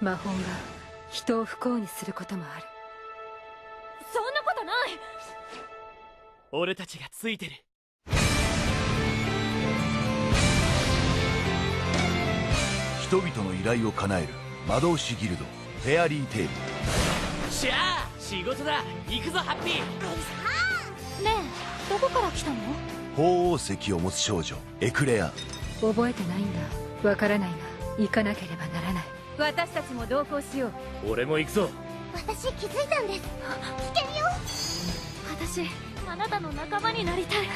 魔法が人を不幸にすることもある。そんなことない。俺たちがついてる。人々の依頼を叶える魔導士ギルドフェアリーテイル。しゃあ仕事だ。行くぞハッピー。ねえ、どこから来たの？鳳凰石を持つ少女エクレア。覚えてないんだ。わからないが行かなければならない。私たちも同行しよう。俺も行くぞ。私気づいたんです。危険よ。私あなたの仲間になりたい。エク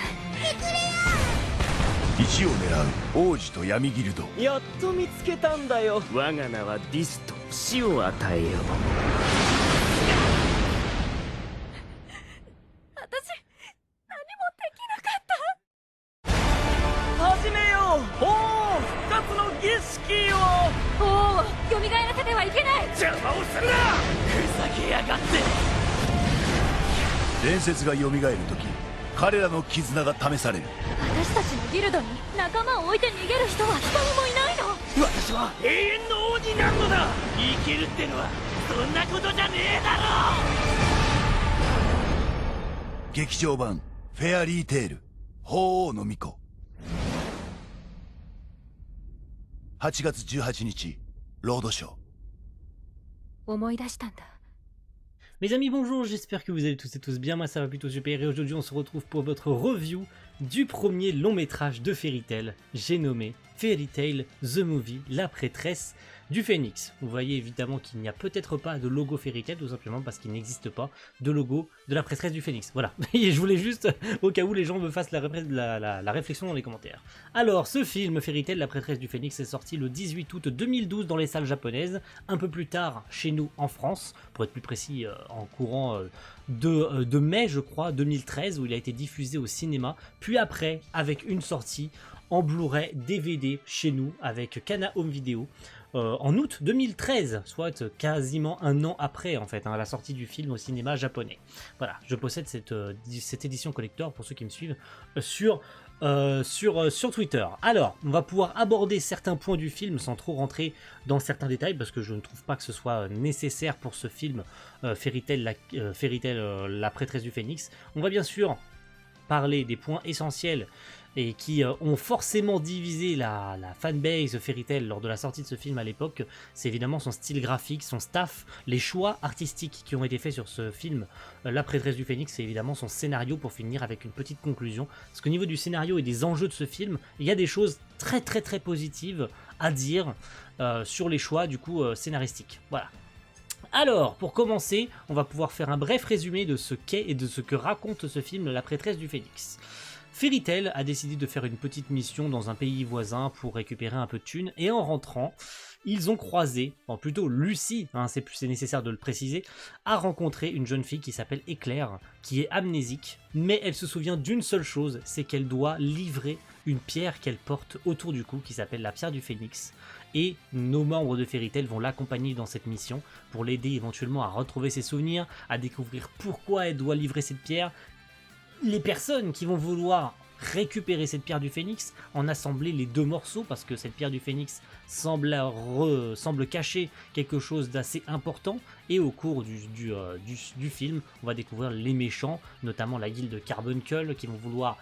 レ1を狙う王子と闇ギルド。やっと見つけたんだよ。我が名はディスト。死を与えよう。私何もできなかった。始めよう。おお復活の儀式を。おお、蘇らせてはいけない。邪魔をするな。ふざけやがって。伝説が蘇る時彼らの絆が試される。私たちのギルドに仲間を置いて逃げる人は一人もいないの。私は永遠の王になるのだ。生きるってのはそんなことじゃねえだろ。劇場版フェアリーテール鳳凰の巫女。8月18日ロードショー。思い出したんだ。Mes amis, bonjour, j'espère que vous allez tous et tous bien, moi ça va plutôt super et aujourd'hui on se retrouve pour votre review du premier long métrage de Fairy Tail, j'ai nommé Fairy Tail The Movie, la prêtresse du Phénix. Vous voyez évidemment qu'il n'y a peut-être pas de logo Fairy Tail, tout simplement parce qu'il n'existe pas de logo de la prêtresse du Phénix. Voilà, et je voulais juste, au cas où les gens me fassent la réflexion dans les commentaires. Alors, ce film, Fairy Tail, la prêtresse du Phénix, est sorti le 18 août 2012 dans les salles japonaises, un peu plus tard chez nous en France, pour être plus précis, en courant de mai, je crois, 2013, où il a été diffusé au cinéma, puis après, avec une sortie en Blu-ray DVD chez nous, avec Kana Home Video, en août 2013, soit quasiment un an après en fait, la sortie du film au cinéma japonais. Voilà, je possède cette édition collector pour ceux qui me suivent sur Twitter. Alors, on va pouvoir aborder certains points du film sans trop rentrer dans certains détails parce que je ne trouve pas que ce soit nécessaire pour ce film Fairy Tail, la prêtresse du Phénix. On va bien sûr parler des points essentiels et qui ont forcément divisé la fanbase Fairy Tail lors de la sortie de ce film à l'époque. C'est évidemment son style graphique, son staff, les choix artistiques qui ont été faits sur ce film La prêtresse du Phénix, c'est évidemment son scénario pour finir avec une petite conclusion. Parce qu'au niveau du scénario et des enjeux de ce film, il y a des choses très positives à dire sur les choix du coup scénaristiques. Voilà. Alors, pour commencer, on va pouvoir faire un bref résumé de ce qu'est et de ce que raconte ce film La prêtresse du Phénix. Fairy Tail a décidé de faire une petite mission dans un pays voisin pour récupérer un peu de thunes, et en rentrant, ils ont croisé, plutôt Lucie, c'est nécessaire de le préciser, a rencontré une jeune fille qui s'appelle Éclair, qui est amnésique, mais elle se souvient d'une seule chose, c'est qu'elle doit livrer une pierre qu'elle porte autour du cou, qui s'appelle la pierre du Phénix, et nos membres de Fairy Tail vont l'accompagner dans cette mission, pour l'aider éventuellement à retrouver ses souvenirs, à découvrir pourquoi elle doit livrer cette pierre. Les personnes qui vont vouloir récupérer cette pierre du Phénix, en assembler les deux morceaux, parce que cette pierre du Phénix semble cacher quelque chose d'assez important, et au cours du film, on va découvrir les méchants, notamment la guilde Carbuncle, qui vont vouloir,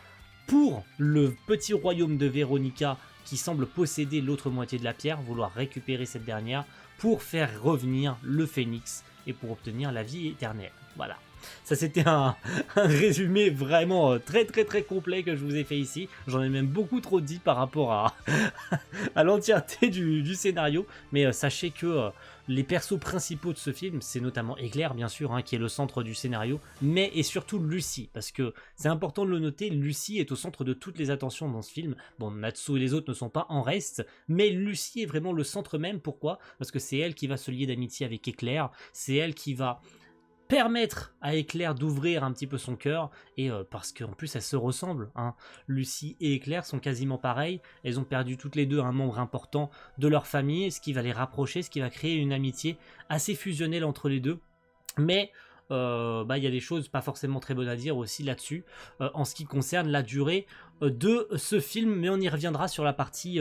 pour le petit royaume de Veronica, qui semble posséder l'autre moitié de la pierre, vouloir récupérer cette dernière, pour faire revenir le Phénix, et pour obtenir la vie éternelle. Voilà. Ça c'était un résumé vraiment très complet que je vous ai fait ici. J'en ai même beaucoup trop dit par rapport à l'entièreté du scénario. Mais sachez que les persos principaux de ce film, c'est notamment Éclair bien sûr, qui est le centre du scénario, mais et surtout Lucie, parce que c'est important de le noter, Lucie est au centre de toutes les attentions dans ce film. Bon, Natsu et les autres ne sont pas en reste, mais Lucie est vraiment le centre même. Pourquoi? Parce que c'est elle qui va se lier d'amitié avec Éclair, c'est elle qui va permettre à Éclair d'ouvrir un petit peu son cœur, et parce qu'en plus elles se ressemblent, Lucie et Éclair sont quasiment pareilles, elles ont perdu toutes les deux un membre important de leur famille, ce qui va les rapprocher, ce qui va créer une amitié assez fusionnelle entre les deux, mais il y a des choses pas forcément très bonnes à dire aussi là-dessus, en ce qui concerne la durée de ce film, mais on y reviendra sur la partie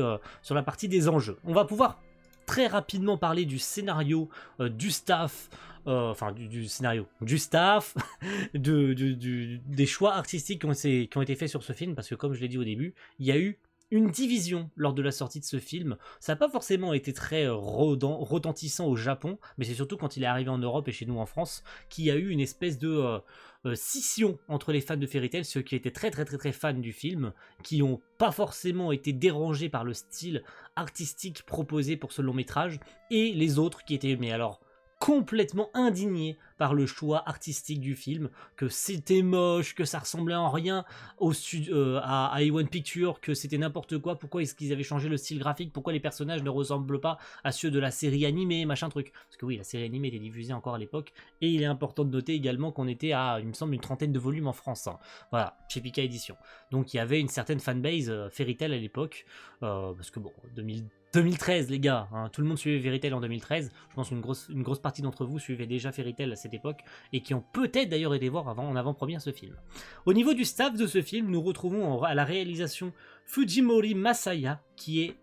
des enjeux. On va pouvoir très rapidement parler du scénario, du staff, du scénario, du staff, des choix artistiques qui ont été faits sur ce film, parce que comme je l'ai dit au début, il y a eu une division lors de la sortie de ce film. Ça n'a pas forcément été très retentissant au Japon, mais c'est surtout quand il est arrivé en Europe et chez nous en France qu'il y a eu une espèce de scission entre les fans de Fairy Tail, ceux qui étaient très fans du film, qui n'ont pas forcément été dérangés par le style artistique proposé pour ce long métrage, et les autres qui étaient, mais alors, complètement indignés par le choix artistique du film, que c'était moche, que ça ressemblait en rien à A1 Pictures, que c'était n'importe quoi, pourquoi est-ce qu'ils avaient changé le style graphique, pourquoi les personnages ne ressemblent pas à ceux de la série animée, machin truc. Parce que oui, la série animée était diffusée encore à l'époque, et il est important de noter également qu'on était à, il me semble, une trentaine de volumes en France. Hein. Voilà, chez Pika Édition. Donc il y avait une certaine fanbase Fairy Tail à l'époque, parce que bon, 2013 les gars, hein, tout le monde suivait Fairy Tail en 2013, je pense qu'une grosse partie d'entre vous suivaient déjà Fairy Tail à cette époque, et qui ont peut-être d'ailleurs été voir en avant-première ce film. Au niveau du staff de ce film, nous retrouvons à la réalisation Fujimori Masaya, qui est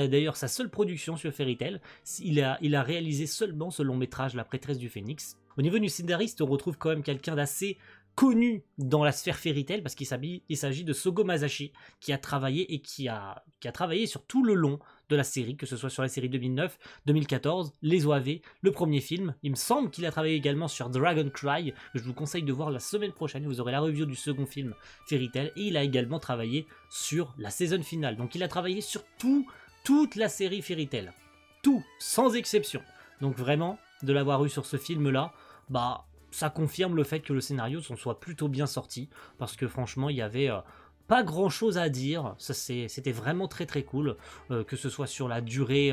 d'ailleurs sa seule production sur Fairy Tail. Il a réalisé seulement ce long métrage, La Prêtresse du Phénix. Au niveau du scénariste, on retrouve quand même quelqu'un d'assez connu dans la sphère Fairy Tail, parce qu'il s'agit de Sogo Masashi, qui a travaillé et qui a travaillé sur tout le long de la série, que ce soit sur la série 2009, 2014, Les OAV, le premier film. Il me semble qu'il a travaillé également sur Dragon Cry, que je vous conseille de voir la semaine prochaine, vous aurez la review du second film Fairy Tail, et il a également travaillé sur la saison finale. Donc il a travaillé sur toute la série Fairy Tail. Tout, sans exception. Donc vraiment, de l'avoir eu sur ce film-là, bah, ça confirme le fait que le scénario s'en soit plutôt bien sorti, parce que franchement, il y avait pas grand chose à dire. C'était vraiment très cool, que ce soit sur la durée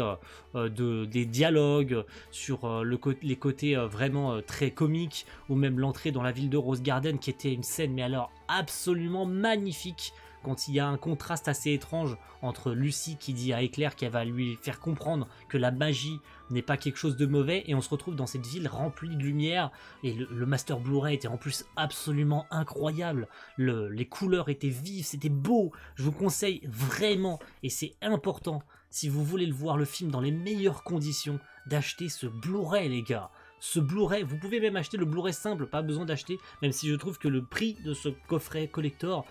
des dialogues, sur les côtés vraiment très comiques, ou même l'entrée dans la ville de Rose Garden, qui était une scène, mais alors absolument magnifique, quand il y a un contraste assez étrange entre Lucie qui dit à Éclair qu'elle va lui faire comprendre que la magie n'est pas quelque chose de mauvais, et on se retrouve dans cette ville remplie de lumière, et le Master Blu-ray était en plus absolument incroyable, les couleurs étaient vives, c'était beau. Je vous conseille vraiment, et c'est important, si vous voulez voir le film dans les meilleures conditions, d'acheter ce Blu-ray les gars. Ce Blu-ray, vous pouvez même acheter le Blu-ray simple, pas besoin d'acheter, même si je trouve que le prix de ce coffret collector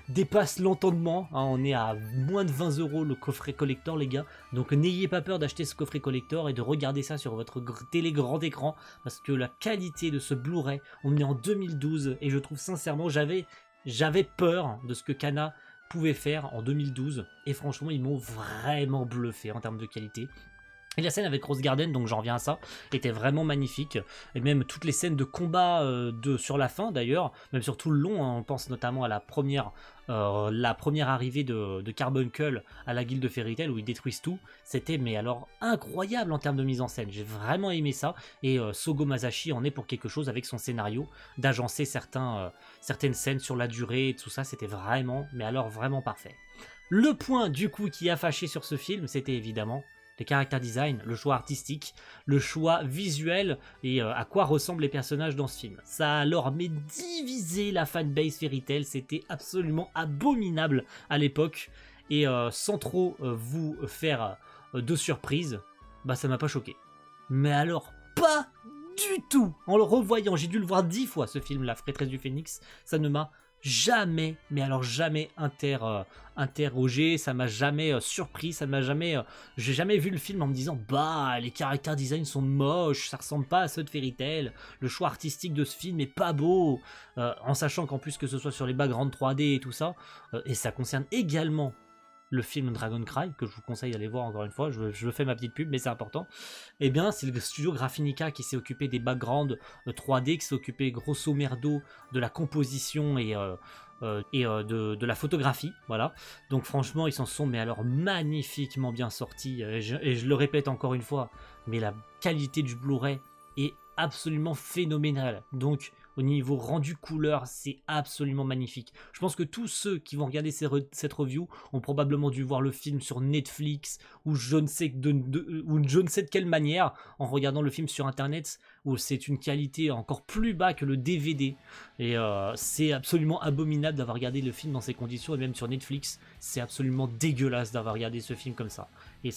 dépasse l'entendement, hein, on est à moins de 20 € le coffret collector les gars, donc n'ayez pas peur d'acheter ce coffret collector et de regarder ça sur votre télé grand écran, parce que la qualité de ce Blu-ray, on est en 2012, et je trouve sincèrement, j'avais peur de ce que Kana pouvait faire en 2012, et franchement ils m'ont vraiment bluffé en termes de qualité. Et la scène avec Rose Garden, donc j'en reviens à ça, était vraiment magnifique. Et même toutes les scènes de combat sur la fin d'ailleurs, même sur tout le long, hein, on pense notamment à la première arrivée de Carbuncle à la guilde de Fairy Tail où ils détruisent tout. C'était mais alors incroyable en termes de mise en scène. J'ai vraiment aimé ça. Et Sogo Masashi en est pour quelque chose avec son scénario, d'agencer certaines scènes sur la durée et tout ça. C'était vraiment, mais alors vraiment parfait. Le point du coup qui a fâché sur ce film, c'était évidemment les character design, le choix artistique, le choix visuel et à quoi ressemblent les personnages dans ce film. Ça a alors divisé la fanbase Fairy Tail, c'était absolument abominable à l'époque, et sans trop vous faire de surprise, bah ça m'a pas choqué. Mais alors pas du tout. En le revoyant, j'ai dû le voir 10 fois ce film, La Prêtresse du Phénix, ça ne m'a jamais, mais alors jamais interrogé, ça m'a jamais surpris, ça m'a jamais, j'ai jamais vu le film en me disant bah les character design sont moches, ça ressemble pas à ceux de Fairy Tail, le choix artistique de ce film est pas beau, en sachant qu'en plus que ce soit sur les backgrounds 3D et tout ça, et ça concerne également le film Dragon Cry, que je vous conseille d'aller voir encore une fois, je fais ma petite pub mais c'est important, et bien c'est le studio Graphinica qui s'est occupé des backgrounds 3D, qui s'est occupé grosso merdo de la composition et de la photographie, voilà. Donc franchement ils s'en sont mais alors magnifiquement bien sortis, et je le répète encore une fois, mais la qualité du Blu-ray est absolument phénoménal. Donc au niveau rendu couleur, c'est absolument magnifique. Je pense que tous ceux qui vont regarder cette review ont probablement dû voir le film sur Netflix ou je ne sais de quelle manière en regardant le film sur internet où c'est une qualité encore plus bas que le DVD. Et c'est absolument abominable d'avoir regardé le film dans ces conditions, et même sur Netflix, c'est absolument dégueulasse d'avoir regardé ce film comme ça. Et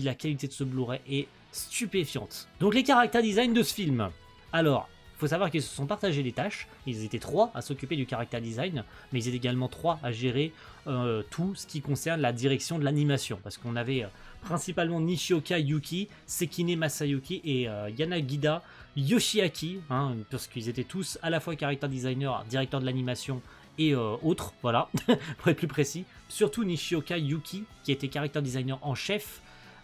la qualité de ce Blu-ray est stupéfiante. Donc les character design de ce film. Alors, il faut savoir qu'ils se sont partagés les tâches. Ils étaient 3 à s'occuper du character design, mais ils étaient également 3 à gérer tout ce qui concerne la direction de l'animation. Parce qu'on avait principalement Nishioka Yuki, Sekine Masayuki et Yanagida Yoshiaki, hein, parce qu'ils étaient tous à la fois character designer, directeur de l'animation et autres, voilà, pour être plus précis. Surtout Nishioka Yuki, qui était character designer en chef,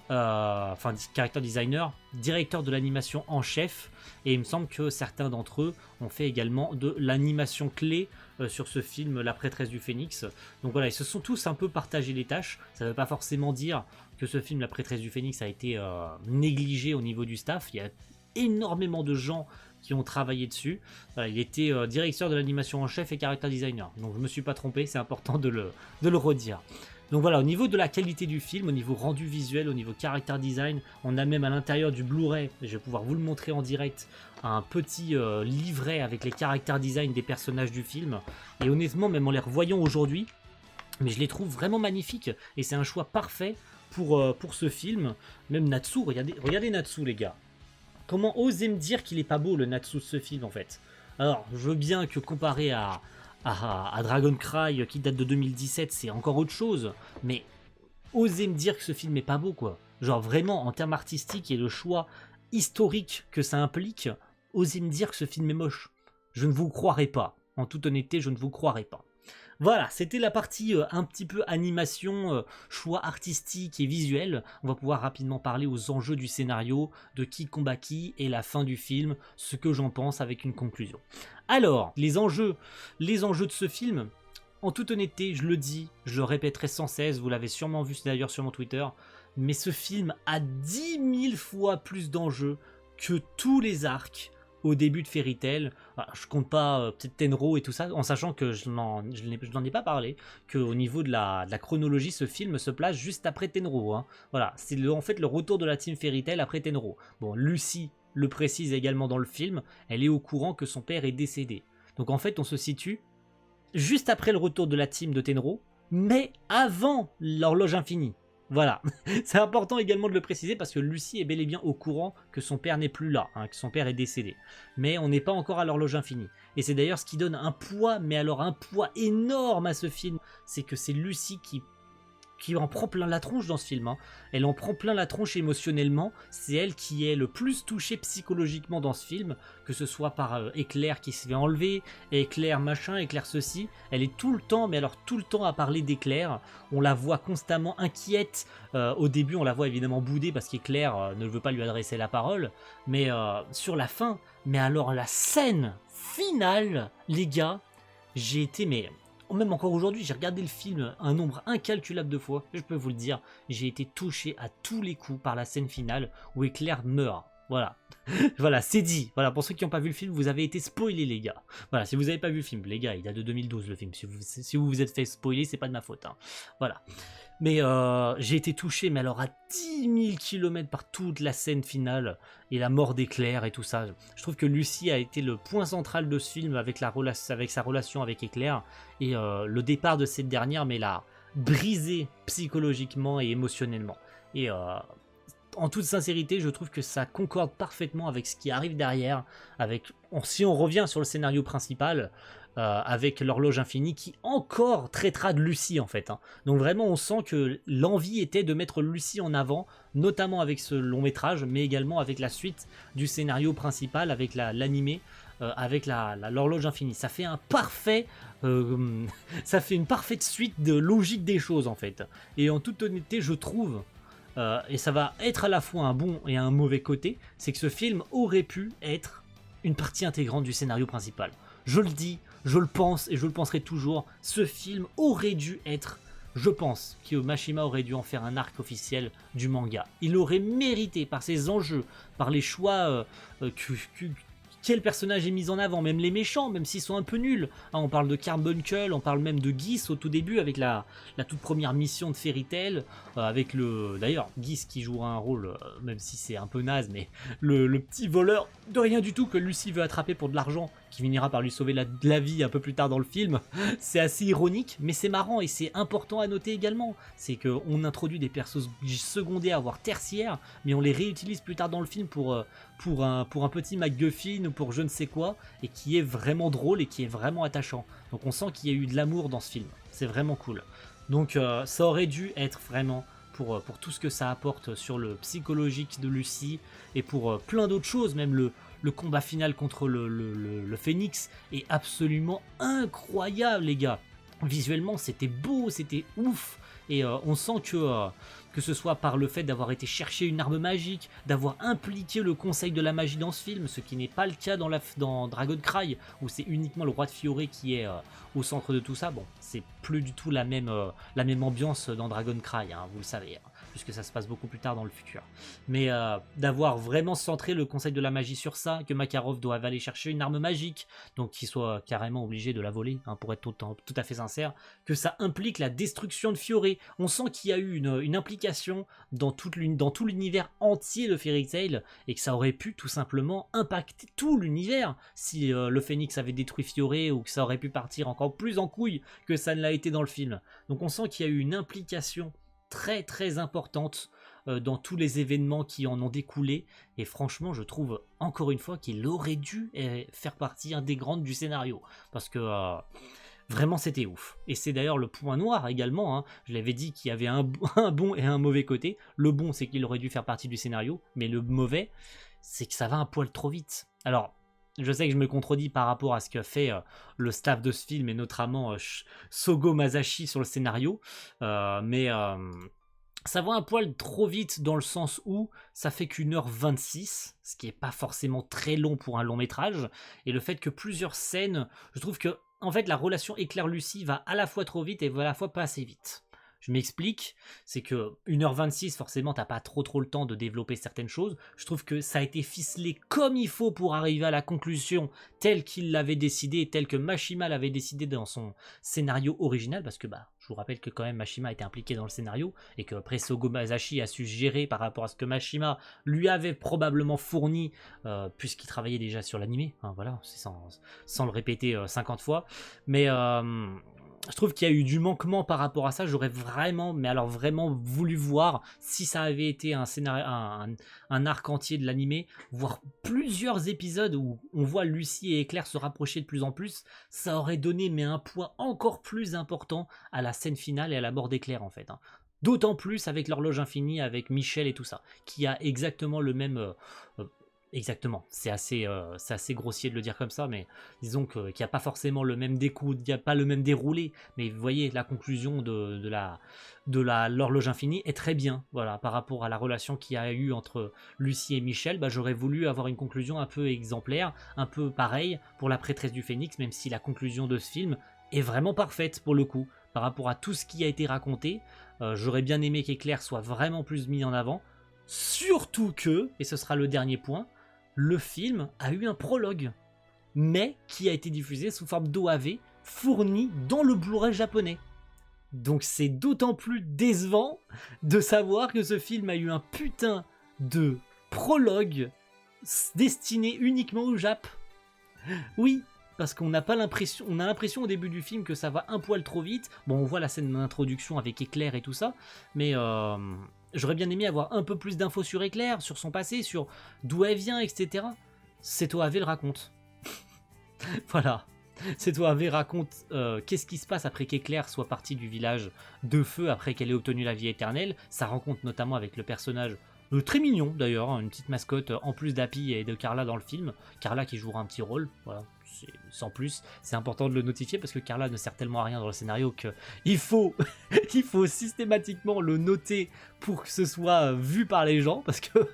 character designer, directeur de l'animation en chef, et il me semble que certains d'entre eux ont fait également de l'animation clé sur ce film La Prêtresse du Phénix. Donc voilà, ils se sont tous un peu partagés les tâches. Ça ne veut pas forcément dire que ce film La Prêtresse du Phénix a été négligé au niveau du staff. Il y a énormément de gens qui ont travaillé dessus. Voilà, il était directeur de l'animation en chef et character designer, donc je me suis pas trompé, c'est important de le redire. Donc voilà, au niveau de la qualité du film, au niveau rendu visuel, au niveau character design, on a même à l'intérieur du Blu-ray, je vais pouvoir vous le montrer en direct, un petit livret avec les character design des personnages du film. Et honnêtement, même en les revoyant aujourd'hui, mais je les trouve vraiment magnifiques. Et c'est un choix parfait pour ce film. Même Natsu, regardez Natsu les gars. Comment oser me dire qu'il est pas beau le Natsu de ce film en fait? Alors, je veux bien que comparé à Dragon Cry qui date de 2017, c'est encore autre chose, mais osez me dire que ce film est pas beau quoi. Genre vraiment en termes artistiques et le choix historique que ça implique, osez me dire que ce film est moche. Je ne vous croirai pas. En toute honnêteté, je ne vous croirai pas. Voilà, c'était la partie un petit peu animation, choix artistique et visuel. On va pouvoir rapidement parler aux enjeux du scénario, de qui combat qui et la fin du film, ce que j'en pense avec une conclusion. Alors, les enjeux de ce film, en toute honnêteté, je le dis, je le répéterai sans cesse, vous l'avez sûrement vu d'ailleurs sur mon Twitter, mais ce film a 10 000 fois plus d'enjeux que tous les arcs au début de Fairy Tail. Je compte pas peut-être Tenro et tout ça, en sachant que je n'en ai pas parlé, qu'au niveau de la chronologie, ce film se place juste après Tenro. Hein. Voilà, c'est en fait le retour de la team Fairy Tail après Tenro. Bon, Lucy le précise également dans le film, elle est au courant que son père est décédé. Donc en fait, on se situe juste après le retour de la team de Tenro, mais avant l'horloge infinie. Voilà, c'est important également de le préciser parce que Lucy est bel et bien au courant que son père n'est plus là, hein, que son père est décédé. Mais on n'est pas encore à l'horloge infinie. Et c'est d'ailleurs ce qui donne un poids, mais alors un poids énorme à ce film, c'est que c'est Lucy qui en prend plein la tronche dans ce film. Hein. Elle en prend plein la tronche émotionnellement. C'est elle qui est le plus touchée psychologiquement dans ce film, que ce soit par Éclair qui se fait enlever, Éclair machin, Éclair ceci. Elle est tout le temps, mais alors tout le temps à parler d'Éclair. On la voit constamment inquiète. Au début, on la voit évidemment bouder parce qu'Éclair ne veut pas lui adresser la parole. Mais sur la fin, mais alors la scène finale, les gars, j'ai été même encore aujourd'hui, j'ai regardé le film un nombre incalculable de fois, je peux vous le dire, j'ai été touché à tous les coups par la scène finale où Éclair meurt. Voilà, voilà, c'est dit. Voilà, pour ceux qui n'ont pas vu le film, vous avez été spoilés les gars. Voilà, si vous n'avez pas vu le film, les gars, il date de 2012 le film. Si vous vous êtes fait spoiler, c'est pas de ma faute. Hein. Voilà. Mais j'ai été touché, mais alors à 10 000 km par toute la scène finale et la mort d'Éclair et tout ça. Je trouve que Lucy a été le point central de ce film avec sa relation avec Éclair et le départ de cette dernière, mais l'a brisé psychologiquement et émotionnellement. Et en toute sincérité, je trouve que ça concorde parfaitement avec ce qui arrive derrière, si on revient sur le scénario principal, avec l'horloge infinie qui encore traitera de Lucy en fait. Hein. Donc vraiment on sent que l'envie était de mettre Lucy en avant, notamment avec ce long métrage, mais également avec la suite du scénario principal, avec l'animé, avec l'horloge infinie. Ça fait ça fait une parfaite suite de logique des choses en fait. Et en toute honnêteté, je trouve, et ça va être à la fois un bon et un mauvais côté, c'est que ce film aurait pu être une partie intégrante du scénario principal. Je le dis, je le pense et je le penserai toujours, ce film aurait dû être je pense que Mashima aurait dû en faire un arc officiel du manga. Il aurait mérité par ses enjeux, par les choix quel personnage est mis en avant, même les méchants, même s'ils sont un peu nuls. Hein, on parle de Carbuncle, on parle même de Geese au tout début avec la toute première mission de Fairy Tail, avec le... D'ailleurs, Geese qui jouera un rôle, même si c'est un peu naze, mais le petit voleur de rien du tout que Lucy veut attraper pour de l'argent, qui finira par lui sauver la vie un peu plus tard dans le film. C'est assez ironique, mais c'est marrant et c'est important à noter également. C'est qu'on introduit des persos secondaires, voire tertiaires, mais on les réutilise plus tard dans le film pour un petit MacGuffin ou pour je ne sais quoi, et qui est vraiment drôle et qui est vraiment attachant. Donc on sent qu'il y a eu de l'amour dans ce film. C'est vraiment cool. Donc ça aurait dû être vraiment... Pour tout ce que ça apporte sur le psychologique de Lucy et pour plein d'autres choses, même le combat final contre le Phénix est absolument incroyable les gars. Visuellement c'était beau, c'était ouf et on sent que ce soit par le fait d'avoir été chercher une arme magique, d'avoir impliqué le conseil de la magie dans ce film, ce qui n'est pas le cas dans Dragon Cry, où c'est uniquement le roi de Fioré qui est au centre de tout ça. Bon, c'est plus du tout la même ambiance dans Dragon Cry, hein, vous le savez, hein, puisque ça se passe beaucoup plus tard dans le futur. Mais d'avoir vraiment centré le conseil de la magie sur ça, que Makarov doit aller chercher une arme magique, donc qu'il soit carrément obligé de la voler, hein, pour être tout à fait sincère, que ça implique la destruction de Fioré. On sent qu'il y a eu une implication dans tout l'univers entier de Fairy Tail et que ça aurait pu tout simplement impacter tout l'univers si le Phénix avait détruit Fioré ou que ça aurait pu partir encore plus en couille que ça ne l'a été dans le film. Donc on sent qu'il y a eu une implication très très importante dans tous les événements qui en ont découlé et franchement je trouve encore une fois qu'il aurait dû faire partie intégrante du scénario parce que vraiment c'était ouf. Et c'est d'ailleurs le point noir également, hein. Je l'avais dit qu'il y avait un bon et un mauvais côté. Le bon c'est qu'il aurait dû faire partie du scénario, mais le mauvais c'est que ça va un poil trop vite. Alors je sais que je me contredis par rapport à ce qu'a fait le staff de ce film et notamment Sogo Masashi sur le scénario, mais ça va un poil trop vite dans le sens où ça fait qu'1h26, ce qui est pas forcément très long pour un long métrage, et le fait que plusieurs scènes, je trouve que en fait la relation Éclair-Lucie va à la fois trop vite et va à la fois pas assez vite. Je m'explique, c'est que 1h26, forcément, t'as pas trop le temps de développer certaines choses. Je trouve que ça a été ficelé comme il faut pour arriver à la conclusion telle qu'il l'avait décidé, telle que Mashima l'avait décidé dans son scénario original, parce que je vous rappelle que quand même Mashima était impliqué dans le scénario, et que après Sogo Masashi a su gérer par rapport à ce que Mashima lui avait probablement fourni, puisqu'il travaillait déjà sur l'animé, hein, voilà, sans le répéter 50 fois, mais... je trouve qu'il y a eu du manquement par rapport à ça. J'aurais vraiment, mais alors vraiment voulu voir si ça avait été un scénario, un arc entier de l'animé, voir plusieurs épisodes où on voit Lucie et Éclair se rapprocher de plus en plus. Ça aurait donné mais un poids encore plus important à la scène finale et à la mort d'Éclair en fait. Hein. D'autant plus avec l'horloge infinie, avec Michel et tout ça, qui a exactement le même... Exactement, c'est assez grossier de le dire comme ça, mais disons qu'il n'y a pas forcément le même découpage, il n'y a pas le même déroulé, mais vous voyez, la conclusion de l'horloge infinie est très bien, voilà, par rapport à la relation qu'il y a eu entre Lucie et Michel. J'aurais voulu avoir une conclusion un peu exemplaire, un peu pareille pour la prêtresse du Phénix, même si la conclusion de ce film est vraiment parfaite pour le coup, par rapport à tout ce qui a été raconté. J'aurais bien aimé qu'Éclair soit vraiment plus mis en avant, surtout que, et ce sera le dernier point, le film a eu un prologue, mais qui a été diffusé sous forme d'OAV, fourni dans le Blu-ray japonais. Donc c'est d'autant plus décevant de savoir que ce film a eu un putain de prologue destiné uniquement au Jap. Oui, parce qu'on n'a pas l'impression, on a l'impression au début du film que ça va un poil trop vite. Bon, on voit la scène d'introduction avec Éclair et tout ça, mais j'aurais bien aimé avoir un peu plus d'infos sur Éclair, sur son passé, sur d'où elle vient, etc. Cet OAV le raconte. Voilà. Cet OAV raconte qu'est-ce qui se passe après qu'Éclair soit partie du village de feu, après qu'elle ait obtenu la vie éternelle. Ça rencontre notamment avec le personnage très mignon d'ailleurs, hein, une petite mascotte en plus d'Happy et de Carla dans le film. Carla qui jouera un petit rôle, voilà. Sans plus, c'est important de le notifier parce que Carla ne sert tellement à rien dans le scénario qu'il faut, il faut systématiquement le noter pour que ce soit vu par les gens, parce que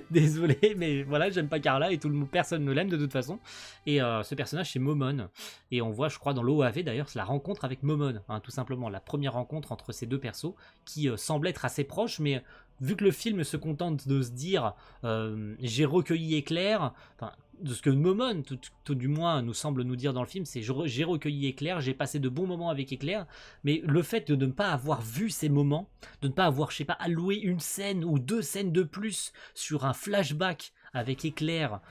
Désolé, mais voilà, j'aime pas Carla et personne ne l'aime de toute façon. Et ce personnage, c'est Momon. Et on voit, je crois, dans l'OAV d'ailleurs, c'est la rencontre avec Momon, hein, tout simplement. La première rencontre entre ces deux persos qui semblent être assez proches, mais vu que le film se contente de se dire j'ai recueilli Éclair, enfin, de ce que Momon, tout du moins, nous semble nous dire dans le film, c'est j'ai recueilli Éclair, j'ai passé de bons moments avec Éclair, mais le fait de ne pas avoir vu ces moments, de ne pas avoir, je sais pas, alloué une scène ou 2 scènes de plus sur un flashback avec Éclair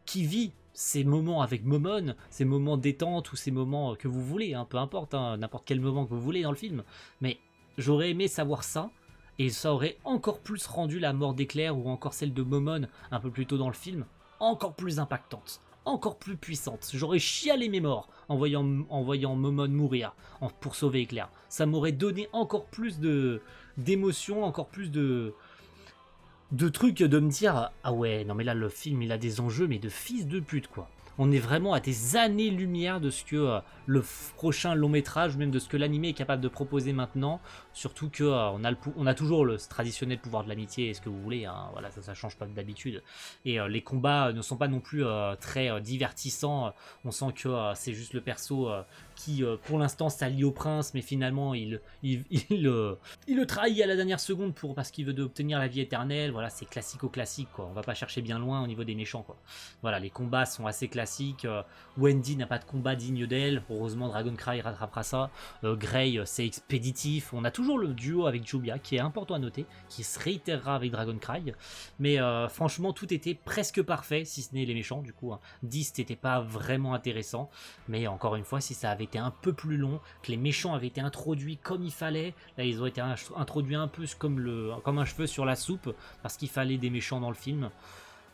qui vit ces moments avec Momon, ces moments détente ou ces moments que vous voulez, hein, peu importe, hein, n'importe quel moment que vous voulez dans le film, mais j'aurais aimé savoir ça. Et ça aurait encore plus rendu la mort d'Éclair ou encore celle de Momon un peu plus tôt dans le film encore plus impactante, encore plus puissante. J'aurais chialé mes morts en voyant Momon mourir pour sauver Éclair. Ça m'aurait donné encore plus d'émotions, encore plus de trucs de me dire ah ouais, non mais là le film il a des enjeux mais de fils de pute quoi. On est vraiment à des années-lumière de ce que le prochain long-métrage, même de ce que l'anime est capable de proposer maintenant. Surtout que on a toujours le traditionnel pouvoir de l'amitié et ce que vous voulez. Hein, voilà, ça change pas d'habitude. Et les combats ne sont pas non plus très divertissants. On sent que c'est juste le perso qui, pour l'instant, s'allie au prince, mais finalement, il le trahit à la dernière seconde parce qu'il veut obtenir la vie éternelle. Voilà, c'est classico-classique, quoi. On va pas chercher bien loin au niveau des méchants, quoi. Voilà, les combats sont assez classiques. Wendy n'a pas de combat digne d'elle. Heureusement, Dragoncry rattrapera ça. Grey, c'est expéditif. On a toujours le duo avec Jubia, qui est important à noter, qui se réitérera avec Dragoncry. Mais franchement, tout était presque parfait, si ce n'est les méchants, du coup. Hein. 10 n'était pas vraiment intéressant. Mais encore une fois, si ça avait été un peu plus long, que les méchants avaient été introduits comme il fallait, là ils ont été introduits un peu comme un cheveu sur la soupe, parce qu'il fallait des méchants dans le film.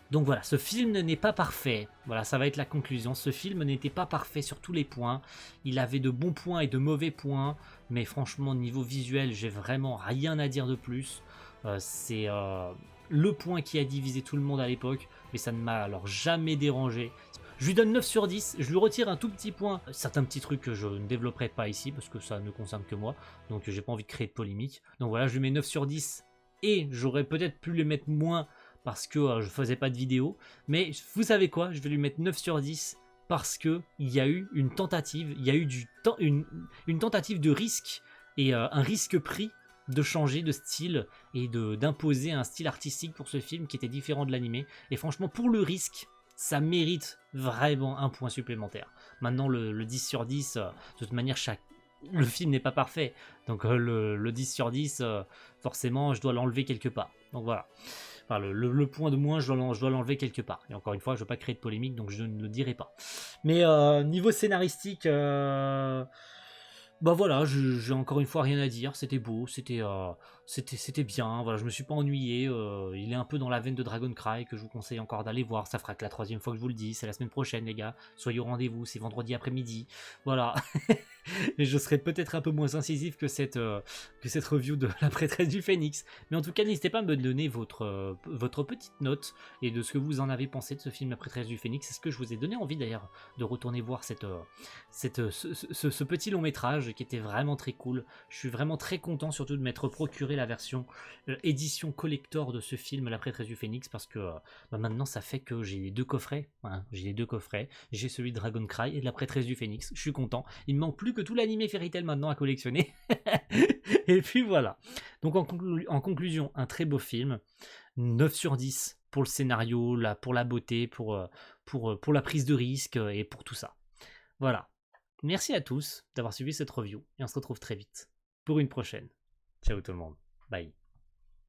Donc voilà, ce film n'est pas parfait. Voilà, ça va être la conclusion. Ce film n'était pas parfait sur tous les points. Il avait de bons points et de mauvais points. Mais franchement, niveau visuel, j'ai vraiment rien à dire de plus. C'est le point qui a divisé tout le monde à l'époque. Mais ça ne m'a alors jamais dérangé. Je lui donne 9 sur 10, je lui retire un tout petit point, certains petits trucs que je ne développerai pas ici parce que ça ne concerne que moi, donc j'ai pas envie de créer de polémique. Donc voilà, je lui mets 9 sur 10 et j'aurais peut-être pu lui mettre moins parce que je faisais pas de vidéo, mais vous savez quoi, je vais lui mettre 9 sur 10 parce que il y a eu une tentative, il y a eu une tentative de risque et un risque pris de changer de style et d'imposer un style artistique pour ce film qui était différent de l'animé. Et franchement, pour le risque, ça mérite vraiment un point supplémentaire. Maintenant, le 10 sur 10, de toute manière, le film n'est pas parfait. Donc le 10 sur 10, forcément, je dois l'enlever quelque part. Donc voilà. Enfin, le point de moins, je dois l'enlever quelque part. Et encore une fois, je ne veux pas créer de polémique, donc je ne le dirai pas. Mais niveau scénaristique... Bah voilà, j'ai encore une fois rien à dire, c'était beau, c'était bien, voilà, je me suis pas ennuyé, il est un peu dans la veine de Dragoncry que je vous conseille encore d'aller voir, ça fera que la 3e fois que je vous le dis, c'est la semaine prochaine les gars, soyez au rendez-vous, c'est vendredi après-midi, voilà, et je serai peut-être un peu moins incisif que cette review de La Prêtresse du Phénix, mais en tout cas n'hésitez pas à me donner votre petite note et de ce que vous en avez pensé de ce film La Prêtresse du Phénix, est-ce que je vous ai donné envie d'ailleurs de retourner voir ce petit long métrage qui était vraiment très cool. Je suis vraiment très content surtout de m'être procuré la version édition collector de ce film La Prêtresse du Phénix parce que maintenant ça fait que j'ai les 2 coffrets. Hein, j'ai les 2 coffrets. J'ai celui de Dragoncry et de La Prêtresse du Phénix. Je suis content. Il me manque plus que tout l'animé Fairy Tail maintenant à collectionner. Et puis voilà. Donc en conclusion, un très beau film. 9 sur 10 pour le scénario, pour la beauté, pour la prise de risque et pour tout ça. Voilà. Merci à tous d'avoir suivi cette review et on se retrouve très vite pour une prochaine. Ciao tout le monde. Bye.